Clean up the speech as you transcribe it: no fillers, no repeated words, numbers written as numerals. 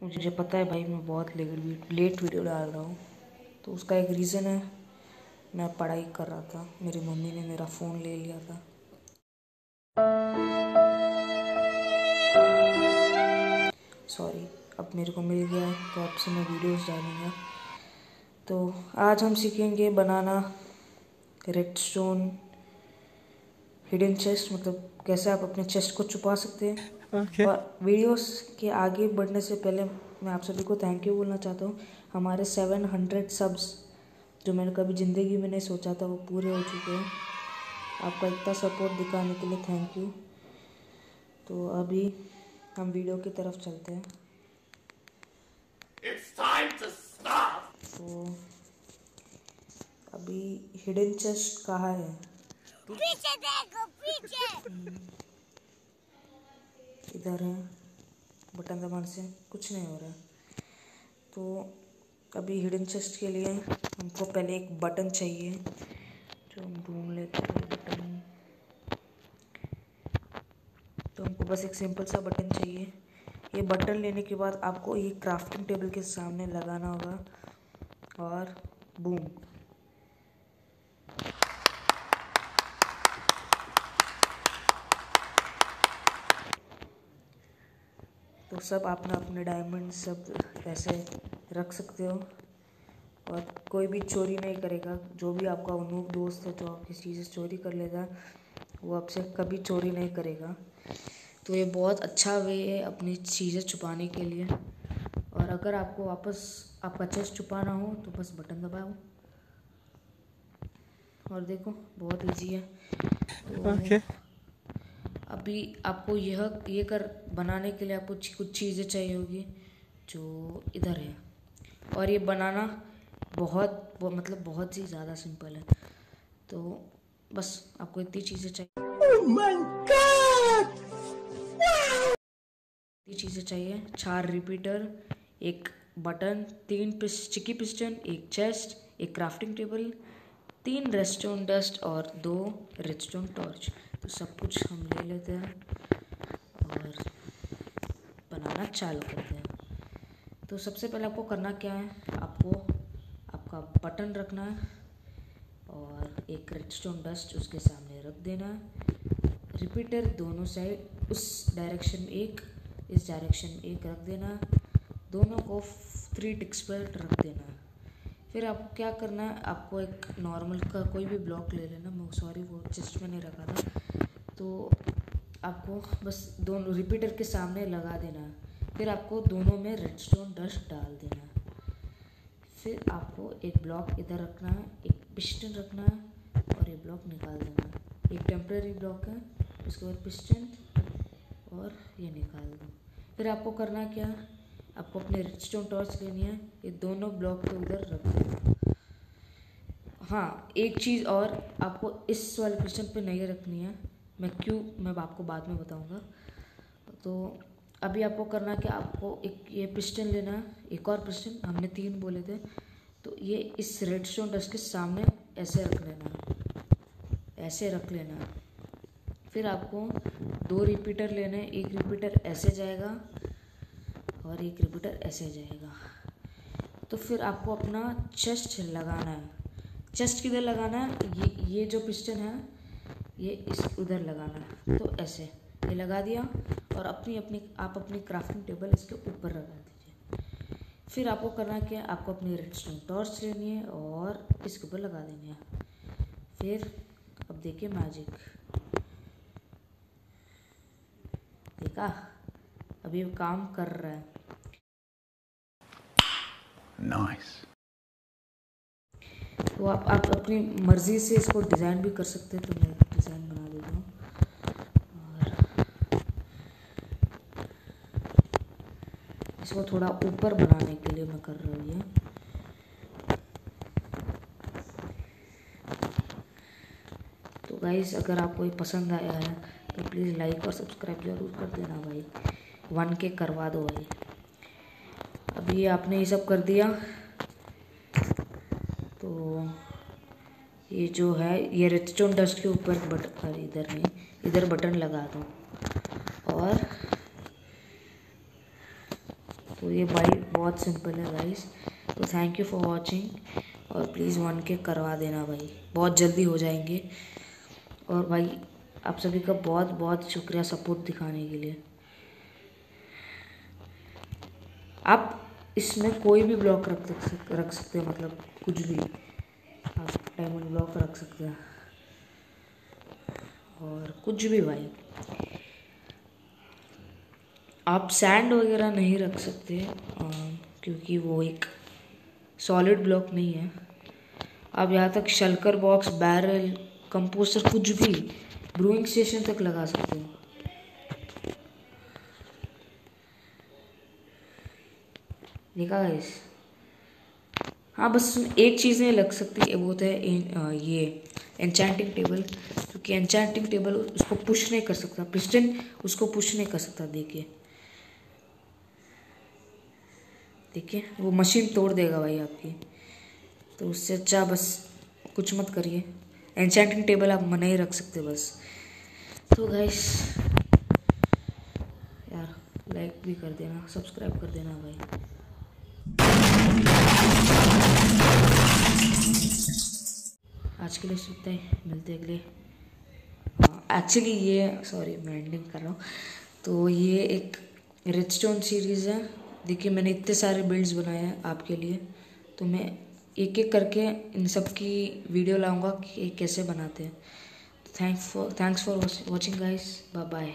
मुझे पता है भाई मैं बहुत लेट वीडियो डाल रहा हूँ, तो उसका एक रीज़न है। मैं पढ़ाई कर रहा था, मेरी मम्मी ने मेरा फ़ोन ले लिया था। सॉरी, अब मेरे को मिल गया है तो अब से मैं वीडियोस डालूँगा। तो आज हम सीखेंगे बनाना रेडस्टोन हिडन चेस्ट, मतलब कैसे आप अपने चेस्ट को छुपा सकते हैं। Okay. और वीडियोस के आगे बढ़ने से पहले मैं आप सभी को थैंक यू बोलना चाहता हूँ। हमारे 700 सब्स जो मैंने कभी ज़िंदगी में नहीं सोचा था वो पूरे हो चुके हैं। आपका इतना सपोर्ट दिखाने के लिए थैंक यू। तो अभी हम वीडियो की तरफ चलते हैं। It's time to stop. तो अभी हिडन चेस्ट कहाँ है? पीछे देखो, पीछे। इधर है। बटन दबाने से कुछ नहीं हो रहा है। तो अभी हिडन चेस्ट के लिए हमको पहले एक बटन चाहिए, जो हम ढूंढ लेते हैं बटन। तो हमको बस एक सिंपल सा बटन चाहिए। ये बटन लेने के बाद आपको ये क्राफ्टिंग टेबल के सामने लगाना होगा और बूम। तो सब आपने अपने डायमंड सब ऐसे रख सकते हो और कोई भी चोरी नहीं करेगा। जो भी आपका अनूप दोस्त है जो आपकी चीज़ें चोरी कर लेगा, वो आपसे कभी चोरी नहीं करेगा। तो ये बहुत अच्छा वे है अपनी चीज़ें छुपाने के लिए। और अगर आपको वापस आपका चेस्ट छुपाना हो तो बस बटन दबाओ और देखो बहुत इजी है। तो Okay. अभी आपको ये कर बनाने के लिए आपको कुछ चीज़ें चाहिए होगी जो इधर है। और ये बनाना मतलब बहुत ही ज़्यादा सिंपल है। तो बस आपको इतनी चीज़ें चाहिए। Oh my God! इतनी चीज़ें चाहिए: 4 रिपीटर, एक बटन, 3 चिकी पिस्टन, एक चेस्ट, एक क्राफ्टिंग टेबल, 3 रेडस्टोन डस्ट और 2 रेडस्टोन टॉर्च। तो सब कुछ हम ले लेते हैं और बनाना चालू करते हैं। तो सबसे पहले आपको करना क्या है, आपको आपका बटन रखना है और एक रेडस्टोन डस्ट उसके सामने रख देना है। रिपीटर दोनों साइड उस डायरेक्शन में एक, इस डायरेक्शन में एक रख देना है। दोनों को 3 टिक्स पर रख देना है। फिर आपको क्या करना है, आपको एक नॉर्मल का कोई भी ब्लॉक ले लेना। मैं सॉरी वो चेस्ट में नहीं रखा था। तो आपको बस दोनों रिपीटर के सामने लगा देना है। फिर आपको दोनों में रेडस्टोन डस्ट डाल देना है। फिर आपको एक ब्लॉक इधर रखना है, एक पिस्टन रखना है और ये ब्लॉक निकाल देना है। एक टेम्परेरी ब्लॉक है, उसके बाद पिस्टन और ये निकाल दो। फिर आपको करना क्या है, आपको अपने रेडस्टोन टॉर्च लेनी है, ये दोनों ब्लॉक के उधर रख देना। हाँ, एक चीज़ और, आपको इस वाले पिस्टन पे नहीं रखनी है। मैं आपको बाद में बताऊंगा। तो अभी आपको करना क्या, आपको एक ये पिस्टन लेना है, एक और पिस्टन, हमने 3 बोले थे। तो ये इस रेडस्टोन डस्ट के सामने ऐसे रख लेना, ऐसे रख लेना। फिर आपको 2 रिपीटर लेने हैं, एक रिपीटर ऐसे जाएगा और एक रिपीटर ऐसे जाएगा। तो फिर आपको अपना चेस्ट लगाना है। चेस्ट किधर लगाना है, ये जो पिस्टन है ये इस उधर लगाना है। तो ऐसे ये लगा दिया और आप अपनी क्राफ्टिंग टेबल इसके ऊपर लगा दीजिए। फिर आपको करना क्या है, आपको अपनी रेडस्टोन टॉर्च लेनी है और इसके ऊपर लगा देनी है। फिर अब देखिए मैजिक, देखा अभी काम कर रहा है। Nice. तो आप अपनी मर्ज़ी से इसको डिज़ाइन भी कर सकते हैं। तो मैं डिज़ाइन बना देता हूँ और इसको थोड़ा ऊपर बनाने के लिए मैं कर रहा हूँ ये। तो गाइस, अगर आपको ये पसंद आया है तो प्लीज़ लाइक और सब्सक्राइब ज़रूर कर देना भाई। 1K करवा दो भाई। अभी आपने ये सब कर दिया तो ये जो है ये रेडस्टोन डस्ट के ऊपर इधर बटन लगा दो और तो ये भाई बहुत सिंपल है गाइस। तो थैंक यू फॉर वॉचिंग और प्लीज़ 1K करवा देना भाई, बहुत जल्दी हो जाएंगे। और भाई आप सभी का बहुत बहुत शुक्रिया सपोर्ट दिखाने के लिए। आप इसमें कोई भी ब्लॉक रख सकते हैं, मतलब कुछ भी आप डायमंड ब्लॉक रख सकते हैं और कुछ भी भाई। आप सैंड वगैरह नहीं रख सकते क्योंकि वो एक सॉलिड ब्लॉक नहीं है। आप यहाँ तक शल्कर बॉक्स, बैरल, कंपोस्टर, कुछ भी ब्रूइंग स्टेशन तक लगा सकते हो। देखा गाइस? हाँ बस एक चीज़ नहीं लग सकती है, वो तो है ये एन्चेंटिंग टेबल, क्योंकि एन्चेंटिंग टेबल उसको पुश नहीं कर सकता, पिस्टन उसको पुश नहीं कर सकता। देखिए वो मशीन तोड़ देगा भाई आपकी। तो उससे अच्छा बस कुछ मत करिए, एन्चेंटिंग टेबल आप मना ही रख सकते बस। तो गाइस यार लाइक भी कर देना, सब्सक्राइब कर देना भाई। आज के लिए इतना ही, मिलते अगले। एक्चुअली ये सॉरी मैं एंडिंग कर रहा हूँ। तो ये एक रिडस्टोन सीरीज़ है। देखिए मैंने इतने सारे बिल्ड्स बनाए हैं आपके लिए, तो मैं एक एक करके इन सब की वीडियो लाऊंगा कि कैसे बनाते हैं। Thanks for watching guys, bye bye.